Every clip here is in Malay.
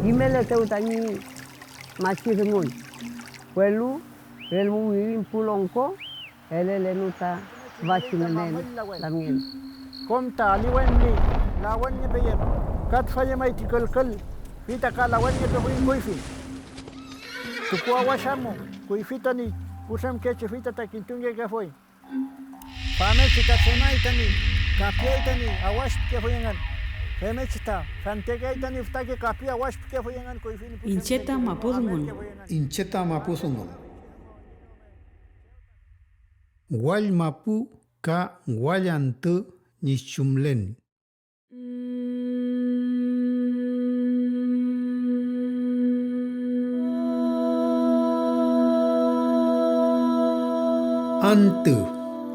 Imele teutani machi rengun. Puelu, el muirin pulongko, ele lenuta vachi menen lamien. Komta aliwenni lawanni beyem. Kat faye mai tikal fita ka lawanni be koifi. Tukua washamu kuifitani kusam keche fita takintunge ke foi. Fame chita sema itani kapia itani awash ke foyengan. Feme chita fantega itani ftake kapia awash ke foyengan koifini. Incheta mapudungun. Incheta mapuzungun. Wal mapu ka walantu nichumlen.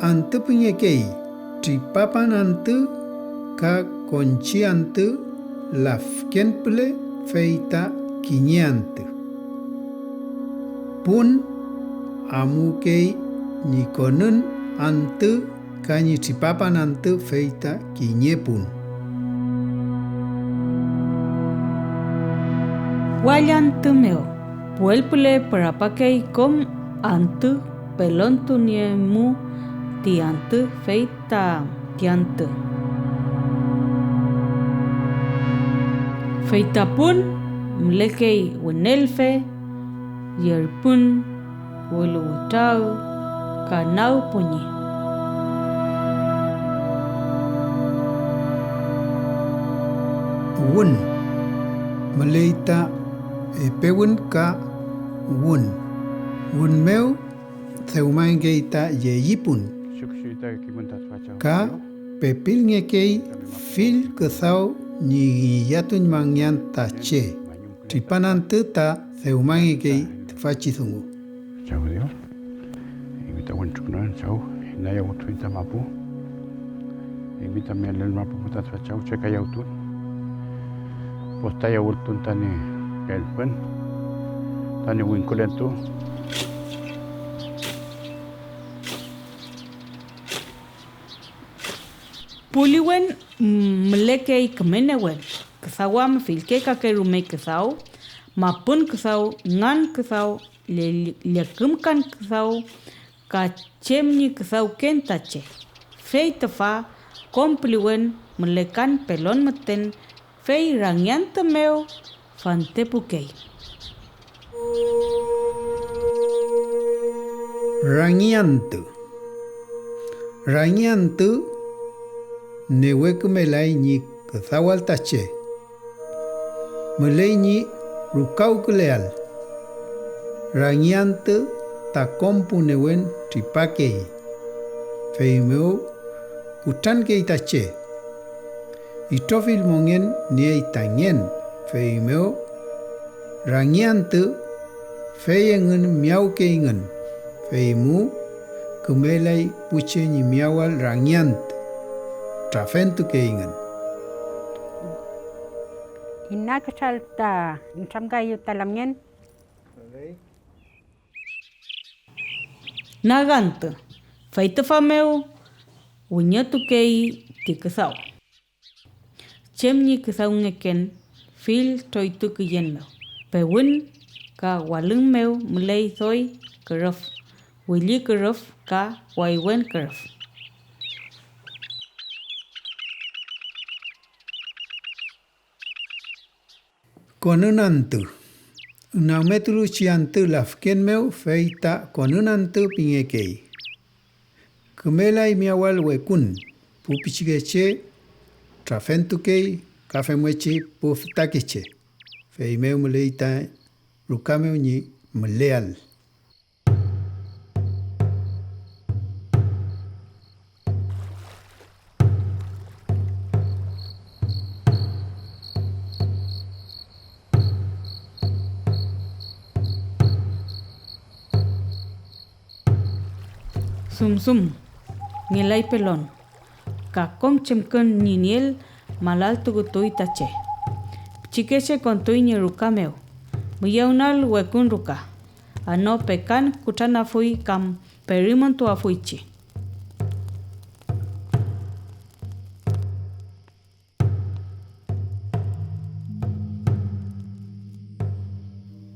Ante punya kei, tripapan ante ka konchi ante lafken pule feita kinye ante. Pun amu kei nikonun ante kanyi tripapan ante feita kinye pun. Wayantu meo, puelpule parapakei kom antu pelontu niemu tiantu feita tiantu. Feita pun mlekei wenelfe, yerpun, wuluutau, kanau punyi. Wun meleita epewun ka wun. Wun meu theumain geita ye yipun. Ka pepil ngekei fil kesau ni yatun mangyan ta che. Tripanan ta theumain ngekei fachi thungu. Chau dio. Invita buen chukno chau. Naya utwita mapu. Invita mi al mapu putat chau cheka yautun. Postaya ultun tani kelpen. Tani winkulentu. Puliwen mlekei kmenewen. Kasawam filkeka kerume kasau. Mapun kasau, ngan kasau, lekumkan kasau, kachemni kasau kentache. Feitafa, kompliwen mlekan pelon meten, fei rangyanta meo, fantepukei. Rangiantu newekumelai ni kasawal tache. Melei ni rukau kuleal. Rangiantu ta kompu newen tripakei. Feimeo kutan kei tache. Itofil mongen nie itangen. Feimeo rangiantu feyengen miau keingen. Feimu kumelai puche ni miawal rangiantu. Trafentu keingen. Inakasalta insamgayu talamien. Naganta, feitafameu, unyatukei tikasau. Chemni kasau ngeken, fil toituk yenmeu. Pewin ka walung meu mulei thoi keraf. Wili keraf ka waiwen keraf. Konunantu. Unametulu chiantu lafken meu feita konunantu pingekei. Kumelai miawal wekun. Pupichigeche trafentukei kafemwechi puftakiche. Feimeu meleita rukameu ni meleal. Sum, ngilai pelon. Kakom chemken niniel malal tugutui tache. Chikeche kontui ni rukameu. Muyaunal wekun ruka. Ano pekan kutana fui kam perimon tu afuichi.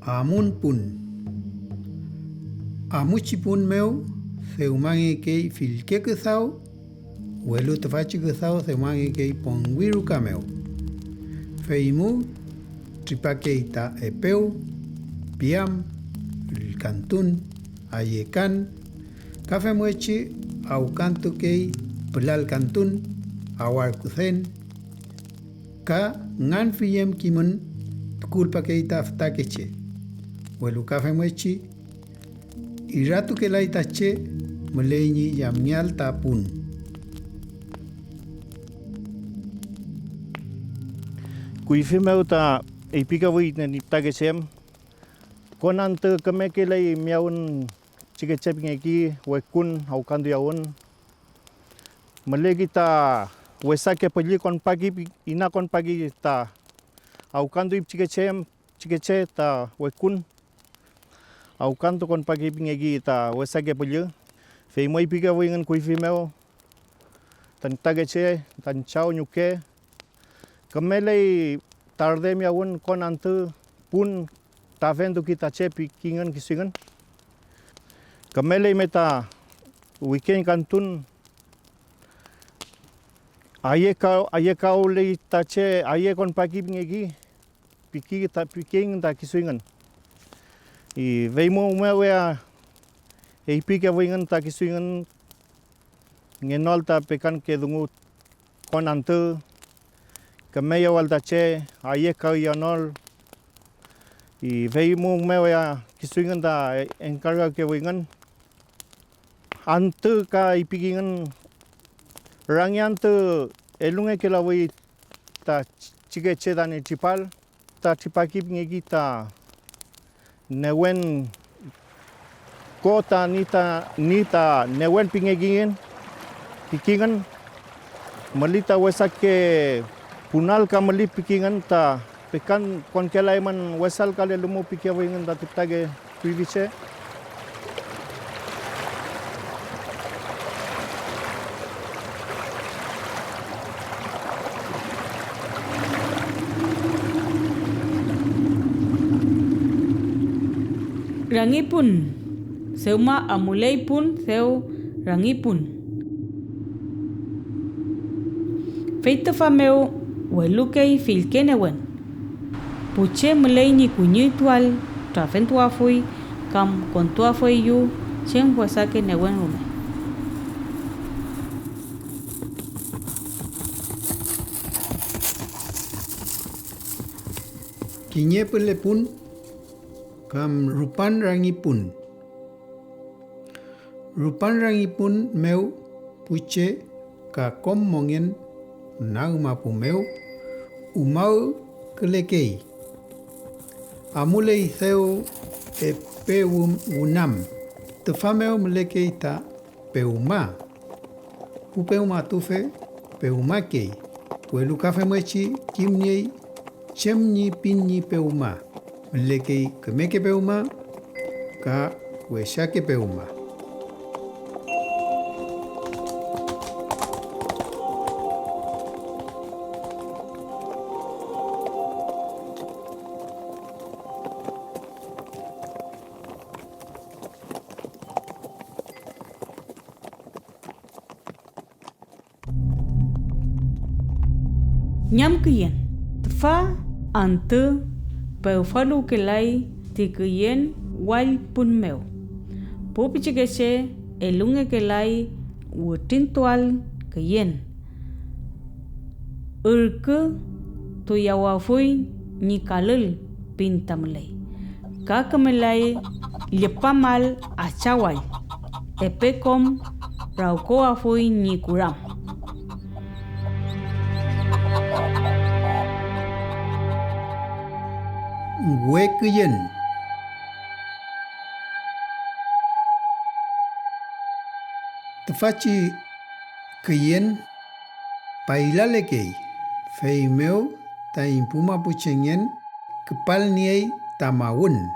amun pun. Amuchi pun meu seumangi kei filke kesau, welu tefachi kesau seumangi kei pongwiru kameu. Feimu tripakei ta epeu, piam, el cantun, ayekan, kafe muechi au cantu kei pelal cantun, awar kusen, ka ngan fiyem kimun kulpa kei ta ftakeche. Welu kafe muechi iratu ke lai tache meleini yamnyal ta pun. Kuifi meu ta ipika wi na niptage sem konan te kameke lai miaun chike cheping eki wekun au kandu yaun melegi ta wesake peli kon pagi ina kon pagi ta au kandu ip chike che ta wekun au kandu kon pagi pingegi ta wesake peli fei moi pika wi ngan kuifi meu tan tage che tan chau nyuke kamelei tarde miaun konan te pun ta vendo kita che pikingan kisingan kamele meta weekend kantun ayeka ole ta che aye kon pagi ngegi piki ta piking ta kisingan I veimo mewea e pika wingan ta kisingan ngenol ta pekan ke dungu konan te kameya wal ta che ayeka yanol I veimo mewea kisingan ta encarga ke wingan ante ka ipigingan rangyan te elunge ke lawi ta chike che dani chipal ta chipaki ngegi ta newen kota nita newen pingegin pikingan malita wesak ke punal ka mali pikingan ta pekan kon kelaiman wesal kale lumo pikewingan ta titage priviche Rangipun seuma amulei pun seu rangipun feita fameu welukei filkenewen puche mulei ni kunyitual trafentua fui kam kontua foi yu chen huasake newen rume Kinye pelepun kam rupan rangipun. Rupan rangipun meu puche ka kom mongen nau mapu meu umau kelekei. Amulei seu e peum unam. Tefameu melekei ta peuma. Pupeuma tufe peuma kei. Puelu kafe mechi kimniei chemni pinni peuma. Melekei kemeke peuma ka weshake peuma. Nyam kuyen tfa ante peu falu kelai ti kuyen wal pun meu popi chikeche elunge kelai wutintual kuyen urke tu yawafui ni kalul pintamlei kakamelai lepamal achawal epekom rauko afui ni kuram Gue kuyen. Tefachi kuyen pailalekei. Fei meu ta impuma puchengen kepal niei tamawun.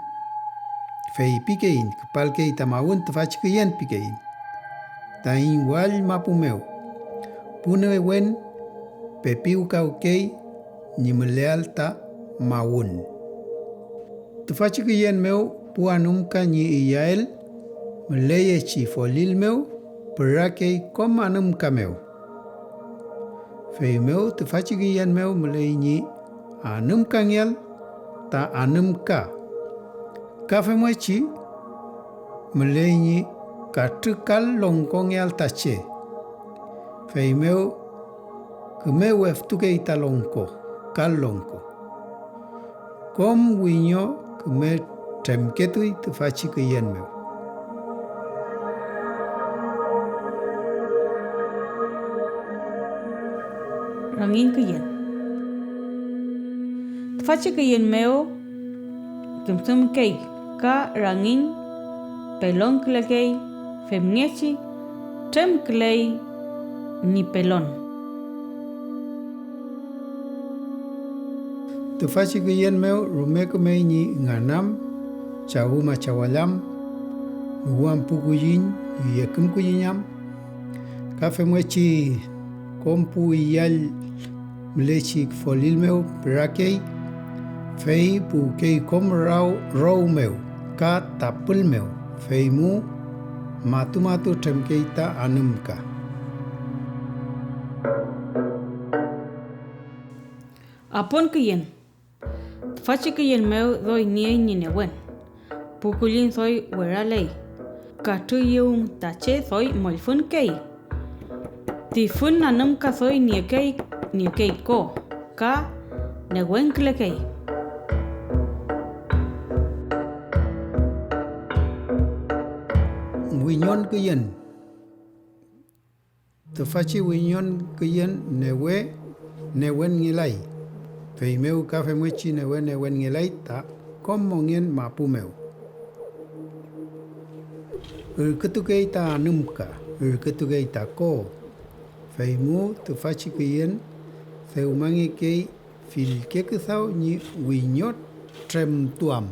Fei pikein kepal kei tamawun tefachi kuyen pikein. Ta wal mapu meu. Pune wen pepiu kau kei ni meleal ta mawun. Tefaci ke yen meu puanum ka nyi Iyael, meleye ci folil meu, berake kom anum ka meu. Fei meu tefaci ke yen meu meleye nyi anum ka ngel, ta anum ka. Kafe mo ci meleye nyi ka tekal longkong ngel tace. Fei meu keme wef tuke ita longko, kal longko. Kom winyo keme tem ketui tefaci ke yen meu. Rangin ke yen. Tefaci ke yen meu tumtum kei ka rangin pelon kelekei femngechi tem kelei ni pelon. Tefaci ke yen meu rume keme nyi nganam, cawu macawalam, nuam puku yin, yekem ku yinyam. Kafe mo ci kompu iyal melechi folil meu berakei, fei pu kei kom rau meu, ka tapul meu, fei mu matu tem keita anum ka. Apon ke yen. Tefaci ke yen meu doi niei ni newen. Pukulin thoi weralei. Katu yung tache thoi molfun kei. Tifun anum ka thoi nie kei ko. Ka newen kelekei. Winyon ke yen. Tefaci winyon ke yen newen ngilai. Fei meu kafe mo ci newen ngilai ta kom mongyen mapu meu. Ketuke ita anum ka, ketuke ita ko. Fei mu tefaci ke yen feu mangi kei fil ke thau ni winyot trem tuam.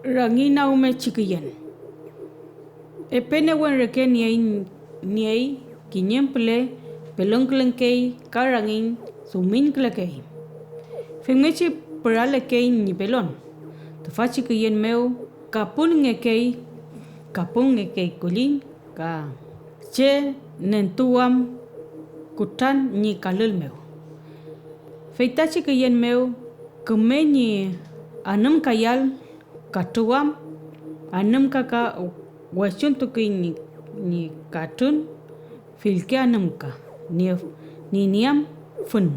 Rangina ume chikuyen. Epene wen reke niei kinyemple pelon kelengkei karangin sumin kelekei. Fengmechi peralekei ni pelon. Tefaci ke yen meu kapun ngekei kulin ka che nentuam kutan ni kalul meu. Feitaci ke yen meu keme ni anum kayal katuam anum kaka wachun tuki ni katun filke anum ka ni niam fun.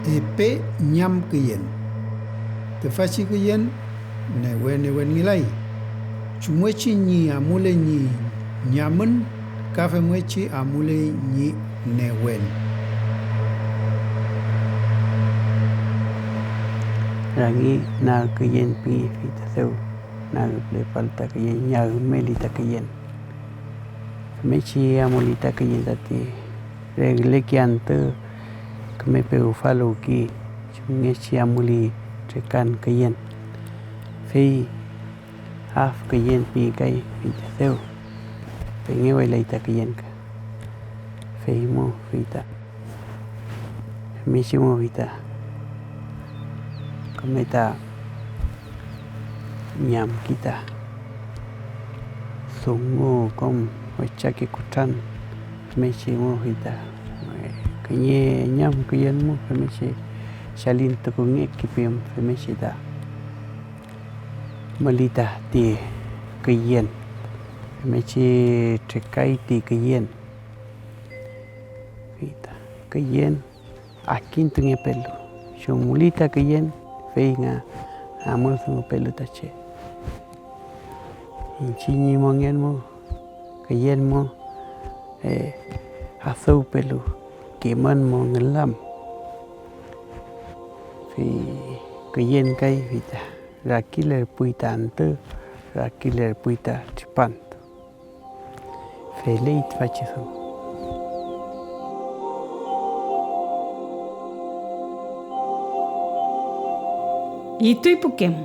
Epe nyam ke yen. Tefaci ke yen newen ngilai. Cumweci nyi amule nyi nyamen, kafe mweci amule nyi newen. Rangi na ke yen pi fita seu na le falta ke yen ya melita ke yen. Meci amulita ke yen tati regle kiante keme pe ufalo ki ngeci amuli tekan ke yen. Fei haf ke yen pi kai fita seu. Pengewe laita ke yen ka. Fei mo fita. Meci mo fita. Kameta nyam kita sungu kom wachaki kutan mechi mo hita kenye nyam kuyen mo mechi shalin tukunge kipim mechi da malita ti kuyen mechi tekai ti kuyen hita kuyen akin tunge pelu shumulita kuyen feinga amul sungu pelu tache inchini mongen mo kayen mo asau pelu keman mo ngelam fi kayen kai vita rakile puita ante rakile puita chipan feleit fachisu. Itui pukem.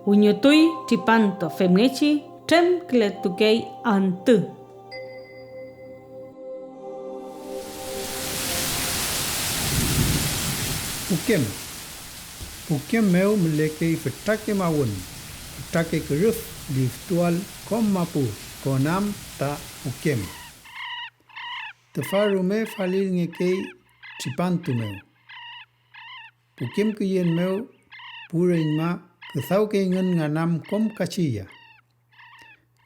Unyotui tipanto femngechi trem kletukei antu. Pukem meu melekei fetake mawon. Fetake keruf di virtual kom mapu konam ta pukem. Tefarume falil ngekei cipantu meu. Pukem kuyen meu purein ma kethau ke ngen nganam kom kaciya.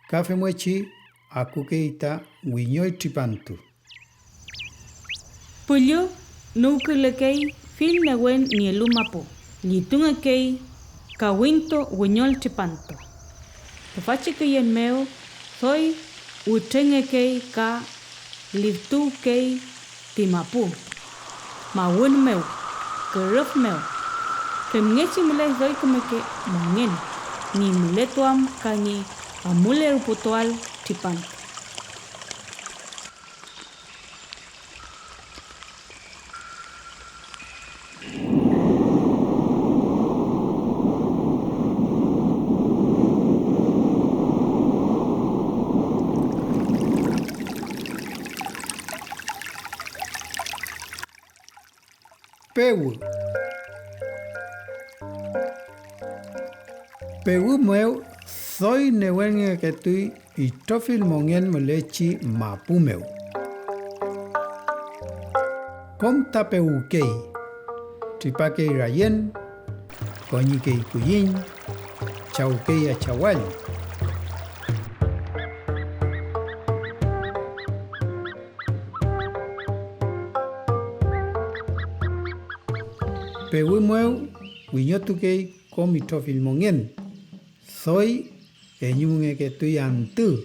Kafe mochi aku keita winyoy cipantu. Pulyo nukulekei fil newen ni lumapo. Litungakei kawinto winyol tipanto. Tafachikuyen meu soy utengekei ka livtukei timapu. Mawun meu, keruf meu. Femngechi mulai soy kumeke mongen. Ni muletuam kani amule ruputual tipanto. Pewu meu soy newen ke tui itofil mongen melechi mapu meu. Kom ta pewu kei. Tripake rayen, konyi kei kuyin, chau kei a chawal. Pewu meu winyotu kei kom itofil mongen. Soy enyumunge ke tui antu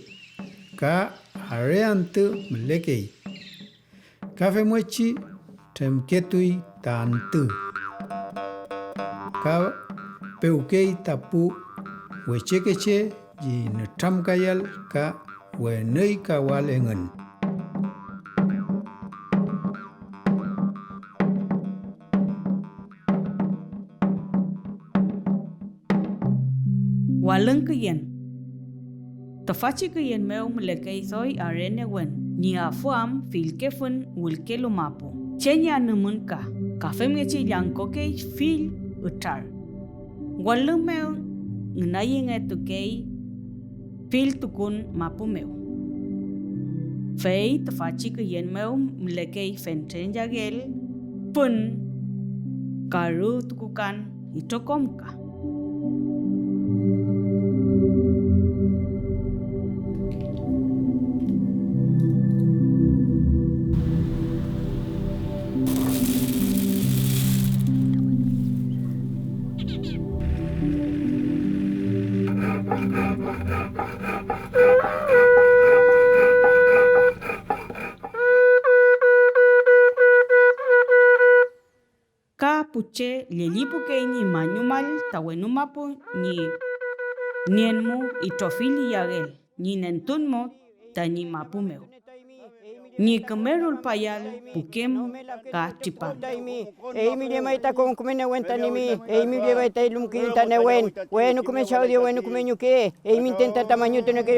ka hare antu melekei. Kafe mochi tem ke tui ta antu. Ka peukei tapu wechekeche ji netam kayal ka wenei kawal engen. Walang kuyen. Tafachi kuyen meu melekei soy arene wen. Ni afuam filke fun wilke lumapo. Chenya numun ka. Kafem ngechi yanko kei fil utar. Walang meu ngnayin etukei fil tukun mapu meu. Fei tafachi kuyen meu melekei fenten jagel pun karu tukukan itokom ka. Ka puche lelipu ke ni manyumal tawenumapu ni nienmu itofili yagel ni nentunmo ta ni mapu meu. Ni kemerul payal pukem ka tipan. Eimi de maita con kumene wenta nimi, eimi de maita lumkin tanewen, wenu kumen chaudio wenu kumen yuke, eimi intenta tamaño tene que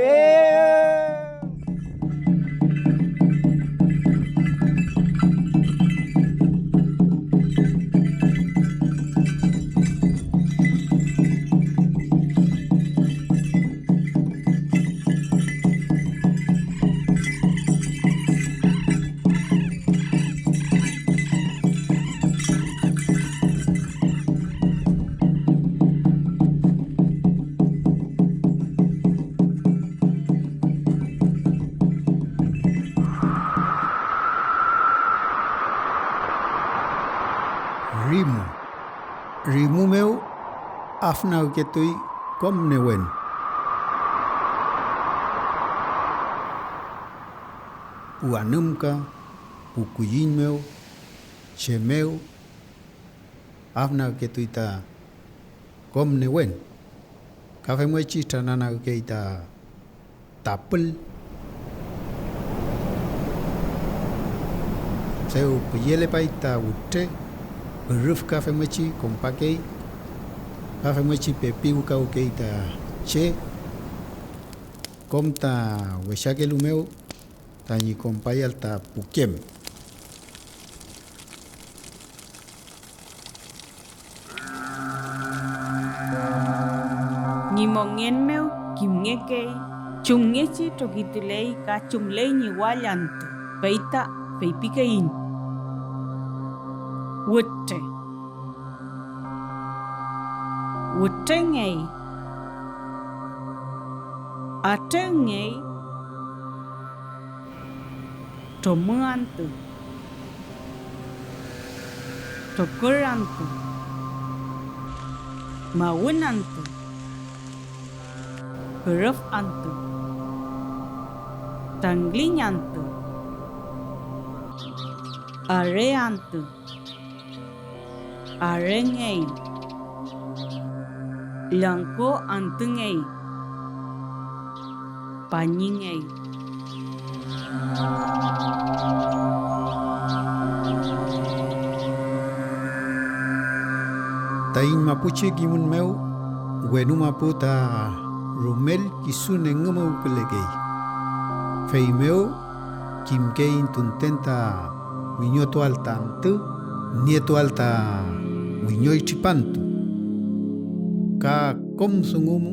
Rimu meu afnau ke tui kom newen. Puanum ka, pukuyin meu, che meu, afnau ke tui ta kom newen. Kafe mochi tanana ke ta tapel. Seu puyele pa ita ute. Roof kafe mochi kompake Kafe mwechi pe pigu kau keita che. Kom ta weshake lumeu ta ni kompayal ta pukiem. Ni mongen meu kim ngeke chung ngechi tokitulei ka chumlei ni walyanto peita peipikein. Wutte. Wutte ngei. Ate ngei. Tomuantu. Tokurantu. Mawunantu. Huruf antu. Tanglinyantu. Areantu. Arengei. Langko antungei. Panyingei. Tain mapuche kimun meu wenu mapu ta rumel kisune ngemu kelegei. Fei meu kim kein tuntenta winyoto alta antu nieto alta winyoi chipantu. Ka kom sungumu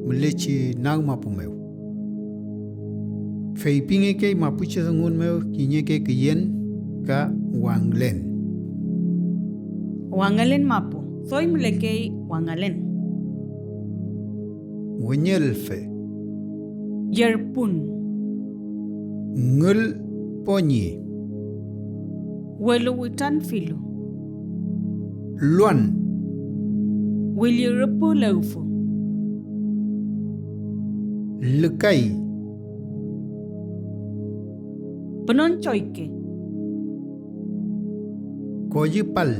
melechi nau mapu meu. Fei pinge ke mapuche sungun meu kinye ke kien ka wanglen. Wangalen mapu. Soy mlekei wangalen. Wenyelfe. Yerpun. Ngul ponyi. Weluwitan filu. Luan. Wilirupu laufu. Lekai. Penon choike. Koyipal.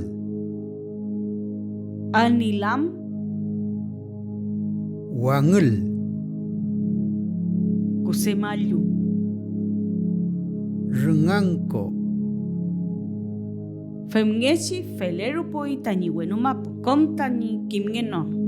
Anilam. Wangul. Kusemalu. Rengangko. Femngechi felerupo itani wenu mapu. Kom tani kimngenon.